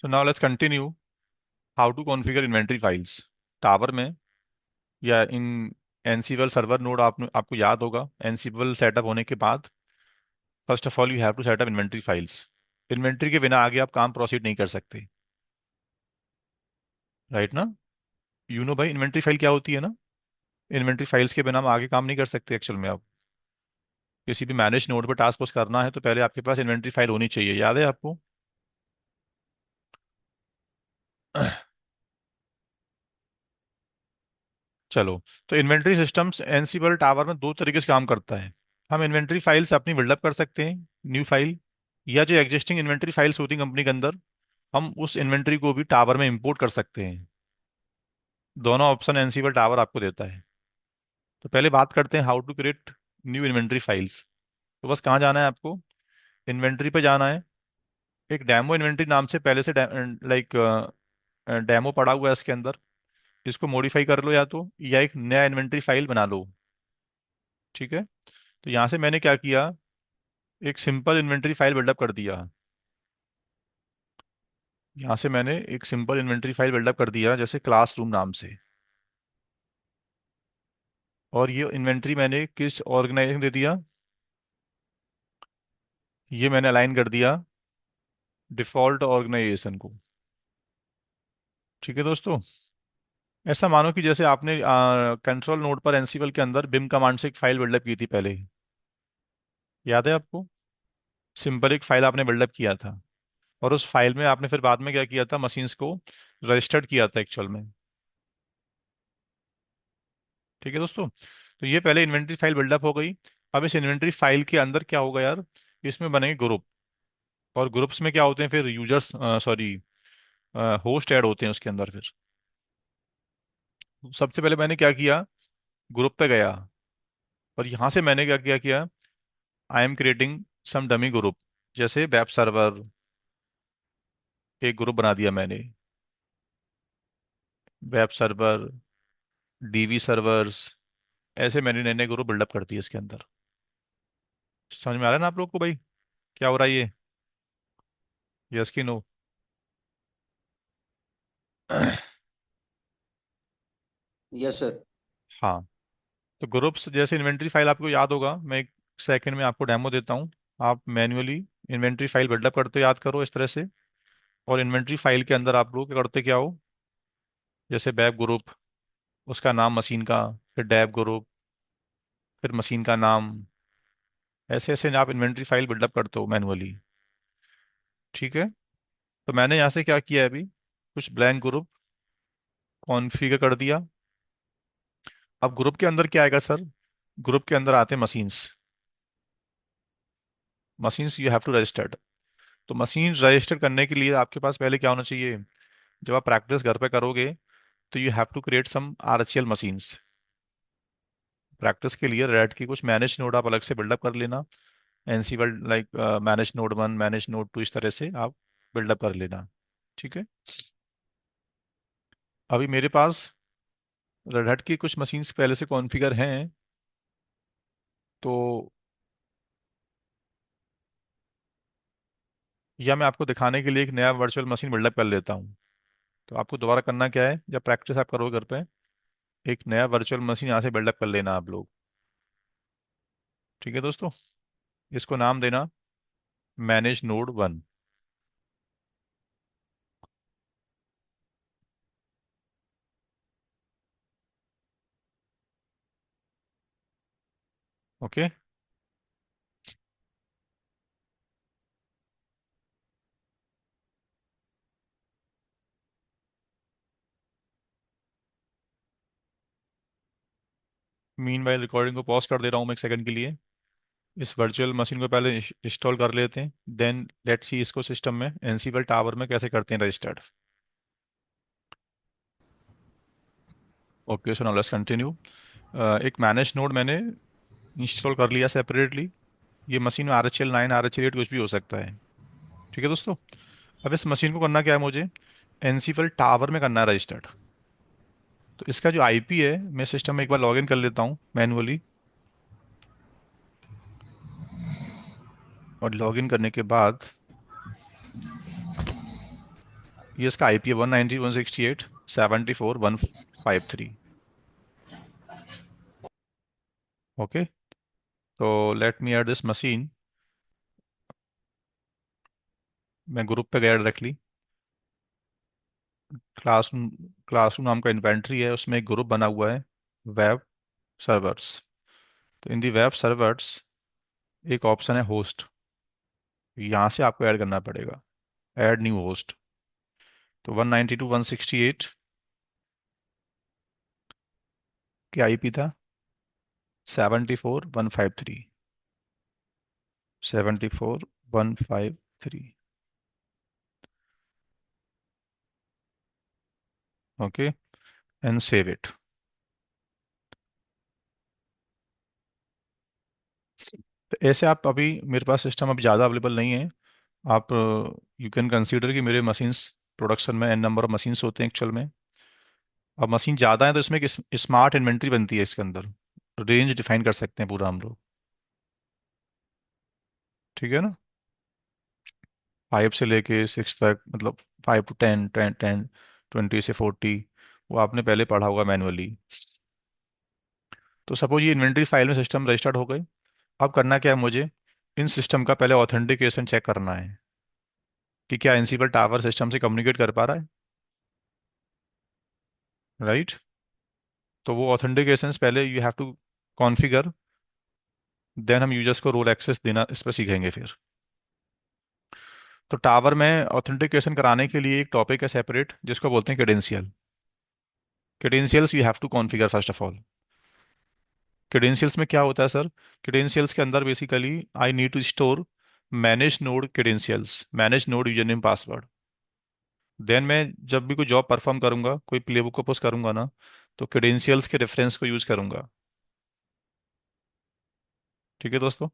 So now let's continue how to configure inventory files tower में या इन Ansible server node. आपको याद होगा एनसीबल सेटअप होने के बाद first of all you have to setup inventory files. Inventory के बिना आगे आप काम प्रोसीड नहीं कर सकते, राइट ना। यू नो भाई इन्वेंटरी फाइल क्या होती है ना। इन्वेंटरी फाइल्स के बिना हम आगे काम नहीं कर सकते एक्चुअल में। आप किसी भी मैनेज नोड पर टास्क पोस्ट करना है तो पहले आपके पास इन्वेंटरी फाइल होनी चाहिए, याद है आपको। चलो, तो इन्वेंटरी सिस्टम्स एनसीबल टावर में दो तरीके से काम करता है। हम इन्वेंटरी फाइल्स अपनी बिल्डअप कर सकते हैं, न्यू फाइल, या जो एग्जिस्टिंग इन्वेंटरी फाइल्स होती हैं कंपनी के अंदर, हम उस इन्वेंटरी को भी टावर में इंपोर्ट कर सकते हैं। दोनों ऑप्शन एनसीबल टावर आपको देता है। तो पहले बात करते हैं how to create new inventory files. तो बस कहाँ जाना है आपको, इन्वेंटरी पे जाना है। एक डेमो इन्वेंटरी नाम से पहले से लाइक डेमो पड़ा हुआ है इसके अंदर, इसको मॉडिफाई कर लो या एक नया इन्वेंटरी फाइल बना लो। ठीक है, तो यहाँ से मैंने क्या किया, एक सिंपल इन्वेंटरी फाइल बिल्डअप कर दिया। यहाँ से मैंने एक सिंपल इन्वेंटरी फाइल बिल्डअप कर दिया जैसे क्लासरूम नाम से। और ये इन्वेंटरी मैंने किस ऑर्गेनाइजेशन दे दिया, ये मैंने अलाइन कर दिया डिफॉल्ट ऑर्गेनाइजेशन को। ठीक है दोस्तों, ऐसा मानो कि जैसे आपने कंट्रोल नोड पर एनसीबल के अंदर बिम कमांड से एक फाइल बिल्डअप की थी पहले, याद है आपको। सिंपल एक फाइल आपने बिल्डअप किया था, और उस फाइल में आपने फिर बाद में क्या किया था, मशीन्स को रजिस्टर्ड किया था एक्चुअल में। ठीक है दोस्तों, तो ये पहले इन्वेंटरी फाइल बिल्डअप हो गई। अब इस इन्वेंटरी फाइल के अंदर क्या होगा यार, इसमें बनेंगे ग्रुप। और ग्रुप्स में क्या होते हैं फिर, यूजर्स, सॉरी, होस्ट ऐड होते हैं उसके अंदर फिर। सबसे पहले मैंने क्या किया, ग्रुप पे गया, और यहाँ से मैंने क्या किया किया I am creating some dummy group. जैसे वेब सर्वर, एक ग्रुप बना दिया मैंने, वेब सर्वर, डीवी सर्वर्स, ऐसे मैंने नए नए ग्रुप बिल्डअप कर दिए इसके अंदर। समझ में आ रहा है ना आप लोग को भाई, क्या हो रहा है ये, यस की नो। Yes sir. हाँ, तो ग्रुप्स जैसे इन्वेंटरी फाइल आपको याद होगा, मैं एक सेकंड में आपको डेमो देता हूँ। आप मैन्युअली इन्वेंटरी फाइल बिल्डअप करते याद करो इस तरह से। और इन्वेंटरी फाइल के अंदर आप लोग क्या करते क्या हो, जैसे वेब ग्रुप, उसका नाम मशीन का, फिर डेव ग्रुप, फिर मशीन का नाम, ऐसे ऐसे आप इन्वेंटरी फाइल बिल्डअप करते हो मैनुअली। ठीक है, तो मैंने यहाँ से क्या किया है अभी, कुछ ब्लैंक ग्रुप कॉन्फ़िगर कर दिया। अब ग्रुप के अंदर क्या आएगा सर, ग्रुप के अंदर आते हैं machines. Machines you have to registered. तो मशीन रजिस्टर करने के लिए आपके पास पहले क्या होना चाहिए, जब आप प्रैक्टिस घर पे करोगे तो you have to create some RHL machines. Practice के लिए रेड की कुछ मैनेज नोड आप अलग से बिल्डअप कर लेना, Ansible like manage node 1, manage node 2, इस तरह से आप बिल्डअप कर लेना। ठीक है, अभी मेरे पास रेड हैट की कुछ मशीन्स पहले से कॉन्फ़िगर हैं। तो या मैं आपको दिखाने के लिए एक नया वर्चुअल मशीन बिल्डअप कर लेता हूँ। तो आपको दोबारा करना क्या है, जब प्रैक्टिस आप करोगे घर पे, एक नया वर्चुअल मशीन यहाँ से बिल्डअप कर लेना आप लोग। ठीक है दोस्तों, इसको नाम देना manage node 1। Okay, mean while recording को पॉज कर दे रहा हूँ मैं एक सेकंड के लिए। इस वर्चुअल मशीन को पहले इंस्टॉल कर लेते हैं, देन लेट्स सी इसको सिस्टम में एनसीबल टावर में कैसे करते हैं registered. Okay, so now let's continue. एक मैनेज नोड मैंने इंस्टॉल कर लिया सेपरेटली। ये मशीन में RHL 9, RHL 8 कुछ भी हो सकता है। ठीक है दोस्तों, अब इस मशीन को करना क्या है मुझे, एनसीबल टावर में करना है रजिस्टर्ड। तो इसका जो आईपी है, मैं सिस्टम में एक बार लॉगिन कर लेता हूँ मैनुअली। और लॉगिन करने के बाद ये इसका आईपी है 192.168.74.153। ओके, तो let me add this machine. मैं ग्रुप पे गया डायरेक्टली। क्लासरूम क्लासरूम नाम का इन्वेंटरी है, उसमें एक ग्रुप बना हुआ है, वेब सर्वर्स। तो इन दी वेब सर्वर्स एक ऑप्शन है होस्ट। यहाँ से आपको ऐड करना पड़ेगा, ऐड न्यू होस्ट। तो 192.168 की आईपी था 74.153। 74.153। Okay, and save it. तो ऐसे आप अभी, मेरे पास सिस्टम अभी ज़्यादा अवेलेबल नहीं है। आप यू कैन कंसीडर कि मेरे मशीन्स प्रोडक्शन में एन नंबर ऑफ मशीन्स होते हैं एक्चुअल में। अब मशीन ज़्यादा है तो इसमें एक स्मार्ट इन्वेंट्री बनती है, इसके अंदर रेंज डिफाइन कर सकते हैं पूरा हम लोग। ठीक है ना, 5 से लेके 6 तक, मतलब 5 to 10, 10, 10, 20 से 40, वो आपने पहले पढ़ा होगा मैनुअली। तो सपोज ये इन्वेंट्री फाइल में सिस्टम रजिस्टर्ड हो गए। अब करना क्या है मुझे, इन सिस्टम का पहले ऑथेंटिकेशन चेक करना है कि क्या एनसीबल टावर सिस्टम से कम्युनिकेट कर पा रहा है। राइट, तो वो ऑथेंटिकेशन पहले you have to configure, then हम यूजर्स को रोल एक्सेस देना इस पर सीखेंगे फिर। तो टावर में ऑथेंटिकेशन कराने के लिए एक टॉपिक है सेपरेट, जिसको बोलते हैं credential. Credentials you have to configure first of all. Credentials में क्या होता है सर, क्रेडेंशियल्स के अंदर basically I need to store manage node credentials, manage node user name password. Then मैं जब भी कोई जॉब परफॉर्म करूंगा, कोई प्लेबुक को पोस्ट करूंगा ना, तो क्रेडेंशियल्स के रेफरेंस को यूज करूंगा। ठीक है दोस्तों।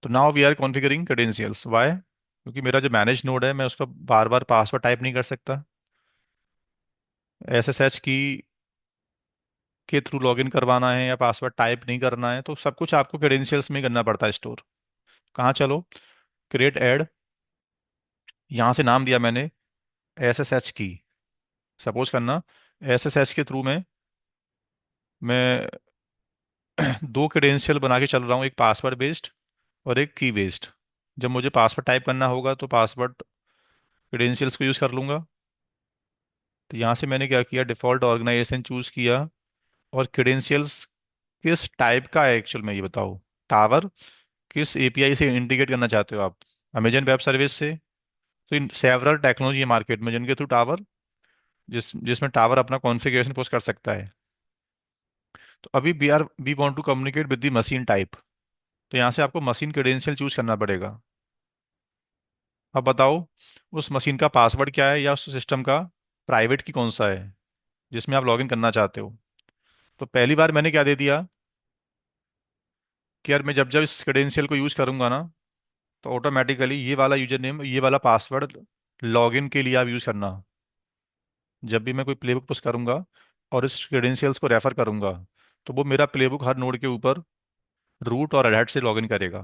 तो now we are configuring credentials, why? क्योंकि मेरा जो मैनेज नोड है, मैं उसका बार बार पासवर्ड टाइप नहीं कर सकता। एसएसएच की के थ्रू लॉगिन करवाना है या पासवर्ड टाइप नहीं करना है, तो सब कुछ आपको क्रेडेंशियल्स में ही करना पड़ता है स्टोर। कहाँ, चलो क्रिएट ऐड, यहाँ से नाम दिया मैंने एसएसएच की। सपोज करना एसएसएच के थ्रू मैं दो क्रेडेंशियल बना के चल रहा हूँ, एक पासवर्ड बेस्ड और एक की बेस्ड। जब मुझे पासवर्ड टाइप करना होगा तो पासवर्ड क्रेडेंशियल्स को यूज़ कर लूँगा। तो यहाँ से मैंने क्या किया, डिफ़ॉल्ट ऑर्गेनाइजेशन चूज़ किया। और क्रेडेंशियल्स किस टाइप का है एक्चुअल में, ये बताओ। टावर किस एपीआई से इंटीग्रेट करना चाहते हो आप, अमेजन वेब सर्विस से? तो इन सेवरल टेक्नोलॉजी है मार्केट में जिनके थ्रू टावर, जिसमें टावर अपना कॉन्फ़िगरेशन पोस्ट कर सकता है। तो अभी we want to communicate with the machine type. तो यहाँ से आपको मशीन क्रेडेंशियल चूज करना पड़ेगा। अब बताओ, उस मशीन का पासवर्ड क्या है, या उस सिस्टम का प्राइवेट की कौन सा है जिसमें आप लॉगिन करना चाहते हो। तो पहली बार मैंने क्या दे दिया कि यार मैं जब जब इस क्रेडेंशियल को यूज करूंगा ना, तो ऑटोमेटिकली ये वाला यूजर नेम, ये वाला पासवर्ड लॉगिन के लिए आप यूज करना। जब भी मैं कोई प्लेबुक पुश करूंगा और इस क्रेडेंशियल्स को रेफर करूंगा, तो वो मेरा प्लेबुक हर नोड के ऊपर रूट और रेड से लॉगिन करेगा।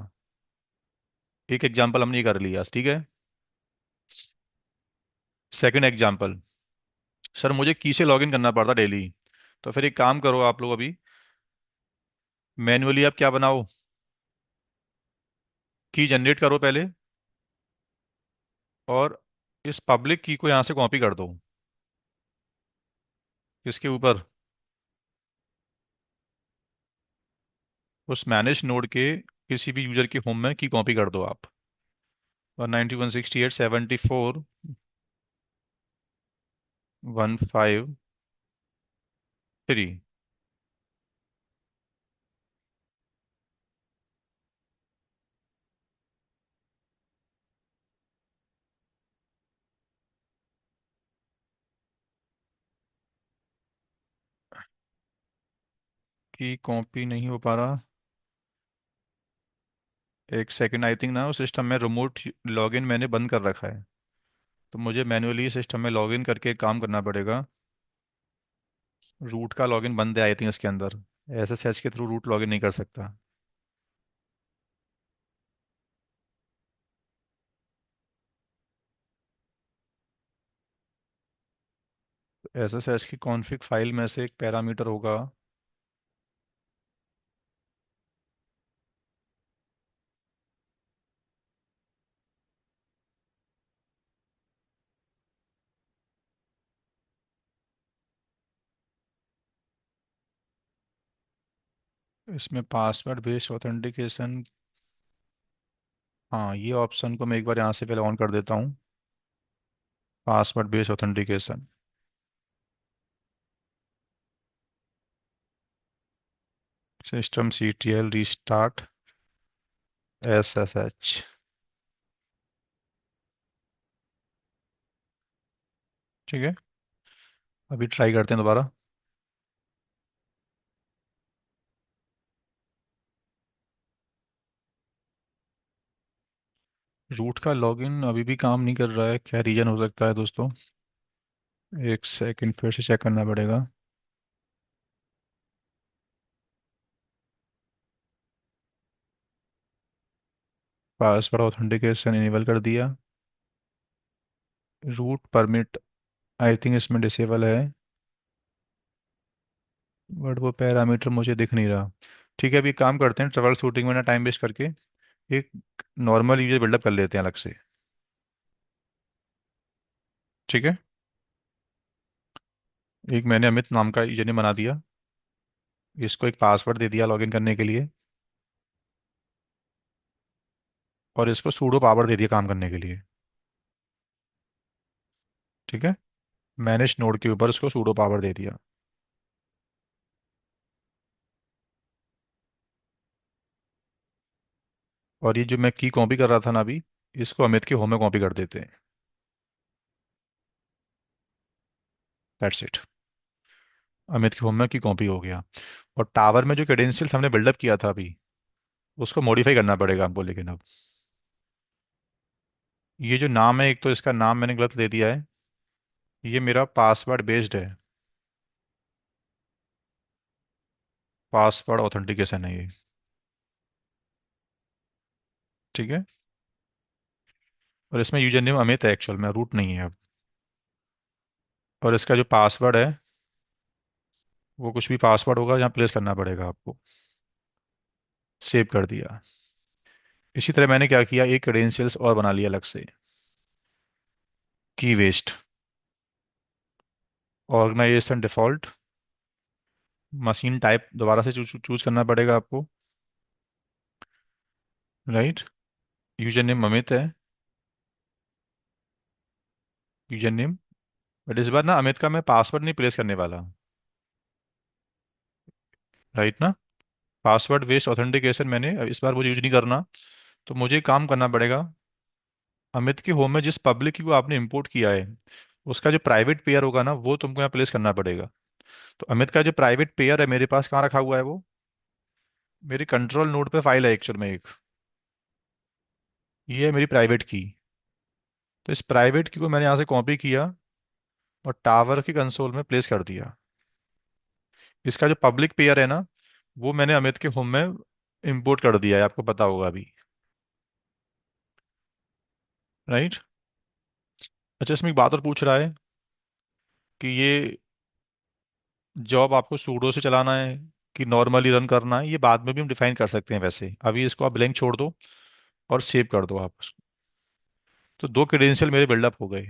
एक एग्जांपल हमने ये कर लिया, ठीक है। सेकंड एग्जांपल, सर मुझे की से लॉगिन करना पड़ता डेली। तो फिर एक काम करो आप लोग, अभी मैन्युअली आप क्या बनाओ, की जनरेट करो पहले, और इस पब्लिक की को यहाँ से कॉपी कर दो। इसके ऊपर उस मैनेज नोड के किसी भी यूजर के होम में की कॉपी कर दो आप। 192.168.74.153। की कॉपी नहीं हो पा रहा, एक सेकंड। आई थिंक ना उस सिस्टम में रिमोट लॉगिन मैंने बंद कर रखा है, तो मुझे मैन्युअली सिस्टम में लॉगिन करके काम करना पड़ेगा। रूट का लॉगिन बंद है आई थिंक इसके अंदर, एसएसएच के थ्रू रूट लॉगिन नहीं कर सकता। एसएसएच की कॉन्फ़िग फाइल में से एक पैरामीटर होगा। इसमें पासवर्ड बेस्ड ऑथेंटिकेशन। हाँ, ये ऑप्शन को मैं एक बार यहाँ से पहले ऑन कर देता हूँ। Password based authentication. System CTL restart SSH. ठीक है, अभी ट्राई करते हैं दोबारा। रूट का लॉगिन अभी भी काम नहीं कर रहा है, क्या रीजन हो सकता है दोस्तों? एक सेकंड, फिर से चेक करना पड़ेगा। पासवर्ड ऑथेंटिकेशन इनेबल कर दिया। रूट परमिट आई थिंक इसमें डिसेबल है, बट वो पैरामीटर मुझे दिख नहीं रहा। ठीक है, अभी एक काम करते हैं, ट्रबल शूटिंग में ना टाइम वेस्ट करके एक नॉर्मल यूजर बिल्डअप कर लेते हैं अलग से। ठीक है, एक मैंने अमित नाम का यूजर बना दिया। इसको एक पासवर्ड दे दिया लॉगिन करने के लिए, और इसको सूडो पावर दे दिया काम करने के लिए। ठीक है, मैनेज नोड के ऊपर इसको सूडो पावर दे दिया। और ये जो मैं की कॉपी कर रहा था ना अभी, इसको अमित के होम में कॉपी कर देते हैं। That's it. अमित के होम में की कॉपी हो गया। और टावर में जो क्रेडेंशियल्स हमने बिल्डअप किया था अभी, उसको मॉडिफाई करना पड़ेगा हमको, लेकिन अब ये जो नाम है, एक तो इसका नाम मैंने गलत दे दिया है। ये मेरा पासवर्ड बेस्ड है, पासवर्ड ऑथेंटिकेशन है ये। ठीक है, और इसमें यूजर नेम अमित है एक्चुअल में, रूट नहीं है अब। और इसका जो पासवर्ड है, वो कुछ भी पासवर्ड होगा, यहाँ प्लेस करना पड़ेगा आपको। सेव कर दिया। इसी तरह मैंने क्या किया, एक क्रेडेंशियल्स और बना लिया अलग से। की वेस्ट, ऑर्गेनाइजेशन डिफॉल्ट, मशीन टाइप दोबारा से चूज करना पड़ेगा आपको। राइट, यूजर नेम अमित है, यूजर नेम। बट इस बार ना अमित का मैं पासवर्ड नहीं प्लेस करने वाला। राइट ना, पासवर्ड बेस्ड ऑथेंटिकेशन मैंने इस बार मुझे यूज नहीं करना। तो मुझे एक काम करना पड़ेगा, अमित के होम में जिस पब्लिक की को आपने इंपोर्ट किया है, उसका जो प्राइवेट पेयर होगा ना, वो तुमको यहाँ प्लेस करना पड़ेगा। तो अमित का जो प्राइवेट पेयर है मेरे पास, कहाँ रखा हुआ है वो? मेरी कंट्रोल नोड पे फाइल है एक्चुअल में एक। ये है मेरी प्राइवेट की। तो इस प्राइवेट की को मैंने यहाँ से कॉपी किया और टावर की कंसोल में प्लेस कर दिया। इसका जो पब्लिक पेयर है ना, वो मैंने अमित के होम में इंपोर्ट कर दिया है, आपको पता होगा अभी। राइट। अच्छा, इसमें एक बात और पूछ रहा है कि ये जॉब आपको सूडो से चलाना है कि नॉर्मली रन करना है, ये बाद में भी हम डिफाइन कर सकते हैं वैसे। अभी इसको आप ब्लैंक छोड़ दो और सेव कर दो आप उसको। तो दो क्रेडेंशियल मेरे बिल्डअप हो गए।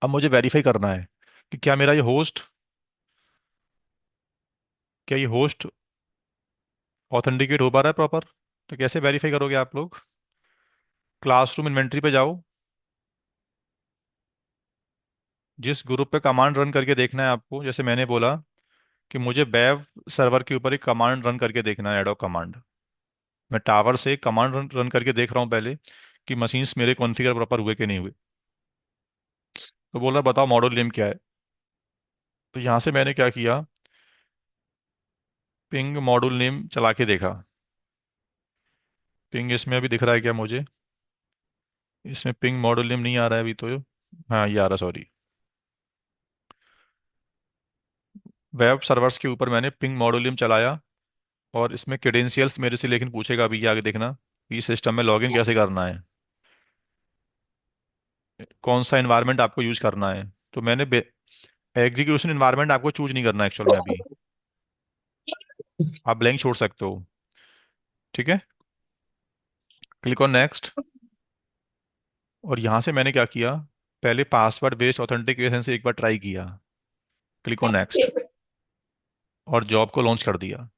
अब मुझे वेरीफाई करना है कि क्या मेरा ये होस्ट, क्या ये होस्ट ऑथेंटिकेट हो पा रहा है प्रॉपर। तो कैसे वेरीफाई करोगे आप लोग? क्लासरूम इन्वेंट्री पे जाओ। जिस ग्रुप पे कमांड रन करके देखना है आपको, जैसे मैंने बोला कि मुझे वेब सर्वर के ऊपर एक कमांड रन करके देखना है, एडो कमांड। मैं टावर से कमांड रन करके देख रहा हूँ पहले कि मशीन्स मेरे कॉन्फ़िगर प्रॉपर हुए कि नहीं हुए। तो बोल रहा बताओ मॉडल नेम क्या है। तो यहाँ से मैंने क्या किया, पिंग मॉड्यूल नेम चला के देखा। पिंग इसमें अभी दिख रहा है क्या मुझे? इसमें पिंग मॉड्यूल नेम नहीं आ रहा है अभी तो। हाँ, ये आ रहा, सॉरी। वेब सर्वर्स के ऊपर मैंने पिंग मॉड्यूल नेम चलाया, और इसमें क्रेडेंशियल्स मेरे से लेकिन पूछेगा अभी, ये आगे देखना कि सिस्टम में लॉगिन कैसे करना है, कौन सा एनवायरनमेंट आपको यूज करना है। तो मैंने एग्जीक्यूशन इन्वायरमेंट आपको चूज नहीं करना एक्चुअल में अभी, आप ब्लैंक छोड़ सकते हो। ठीक है, क्लिक ऑन नेक्स्ट। और यहाँ से मैंने क्या किया, पहले पासवर्ड बेस्ड ऑथेंटिकेशन से एक बार ट्राई किया, क्लिक ऑन नेक्स्ट, और जॉब को लॉन्च कर दिया।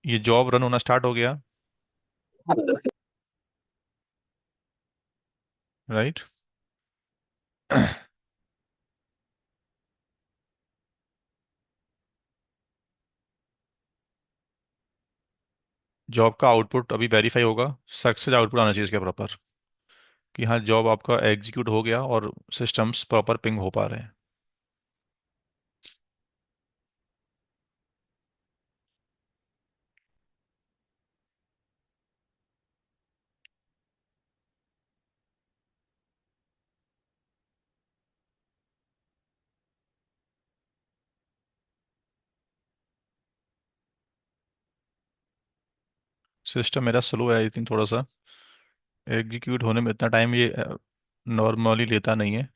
ये जॉब रन होना स्टार्ट हो गया, राइट। जॉब का आउटपुट अभी वेरीफाई होगा, सक्सेस आउटपुट आना चाहिए इसके प्रॉपर, कि हाँ जॉब आपका एग्जीक्यूट हो गया और सिस्टम्स प्रॉपर पिंग हो पा रहे हैं। सिस्टम मेरा स्लो है आई थिंक थोड़ा सा, एग्जीक्यूट होने में इतना टाइम ये नॉर्मली लेता नहीं है।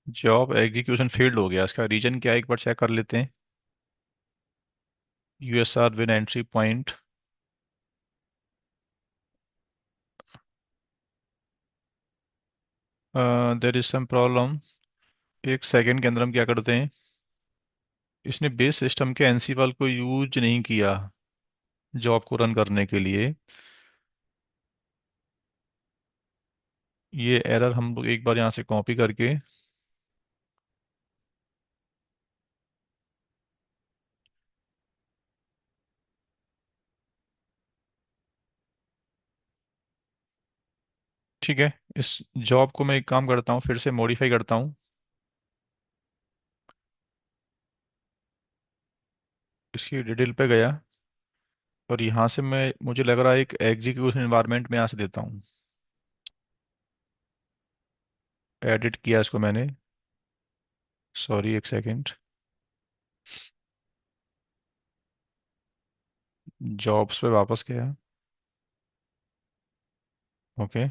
जॉब एग्जीक्यूशन फेल्ड हो गया, इसका रीजन क्या है एक बार चेक कर लेते हैं। USR bin entry point, there is some problem. एक सेकंड के अंदर हम क्या करते हैं, इसने बेस सिस्टम के एनसीवल को यूज नहीं किया जॉब को रन करने के लिए। ये एरर हम लोग एक बार यहाँ से कॉपी करके, ठीक है, इस जॉब को मैं एक काम करता हूँ फिर से मॉडिफाई करता हूँ। इसकी डिटेल पे गया, और यहाँ से मैं, मुझे लग रहा है एक एग्जीक्यूशन इन्वायरमेंट में यहाँ से देता हूँ। एडिट किया इसको मैंने, सॉरी एक सेकंड। जॉब्स पे वापस गया, ओके,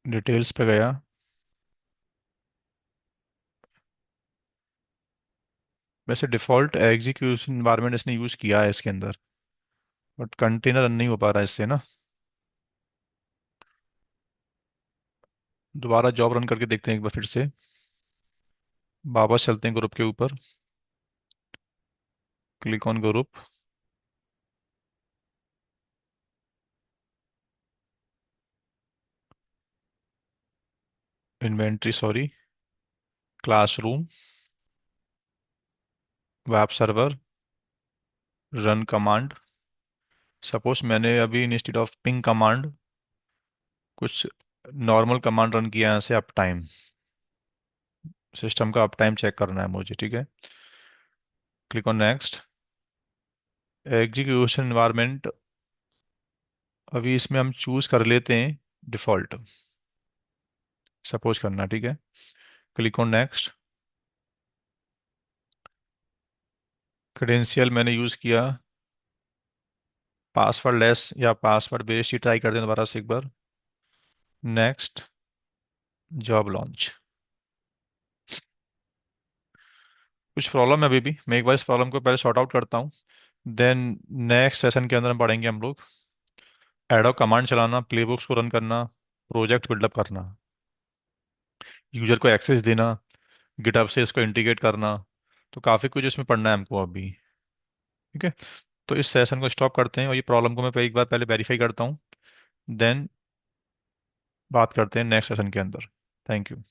डिटेल्स पे गया। वैसे डिफ़ॉल्ट एग्जीक्यूशन इन्वायरमेंट इसने यूज़ किया है इसके अंदर, बट कंटेनर रन नहीं हो पा रहा है इससे ना। दोबारा जॉब रन करके देखते हैं एक बार फिर से, वापस चलते हैं ग्रुप के ऊपर, click on group, inventory sorry, classroom, web server, run command. Suppose मैंने अभी इंस्टेड ऑफ पिंग कमांड कुछ नॉर्मल कमांड रन किया है यहाँ से, अप टाइम, सिस्टम का अप टाइम चेक करना है मुझे, ठीक है। Click on next. Execution environment अभी इसमें हम चूज कर लेते हैं डिफ़ॉल्ट, सपोज करना, ठीक है। Click on next. क्रेडेंशियल मैंने यूज़ किया पासवर्ड लेस या पासवर्ड बेस्ड ही, ट्राई कर दें दोबारा से एक बार। Next, job launch. कुछ प्रॉब्लम है अभी भी, मैं एक बार इस प्रॉब्लम को पहले सॉर्ट आउट करता हूँ, देन नेक्स्ट सेशन के अंदर हम पढ़ेंगे हम लोग एडो कमांड चलाना, प्लेबुक्स को रन करना, प्रोजेक्ट बिल्डअप करना, यूजर को एक्सेस देना, गिटहब से इसको इंटीग्रेट करना। तो काफ़ी कुछ इसमें पढ़ना है हमको अभी, ठीक है। तो इस सेशन को स्टॉप करते हैं, और ये प्रॉब्लम को मैं एक बार पहले वेरीफाई करता हूँ, देन बात करते हैं नेक्स्ट सेशन के अंदर। Thank you.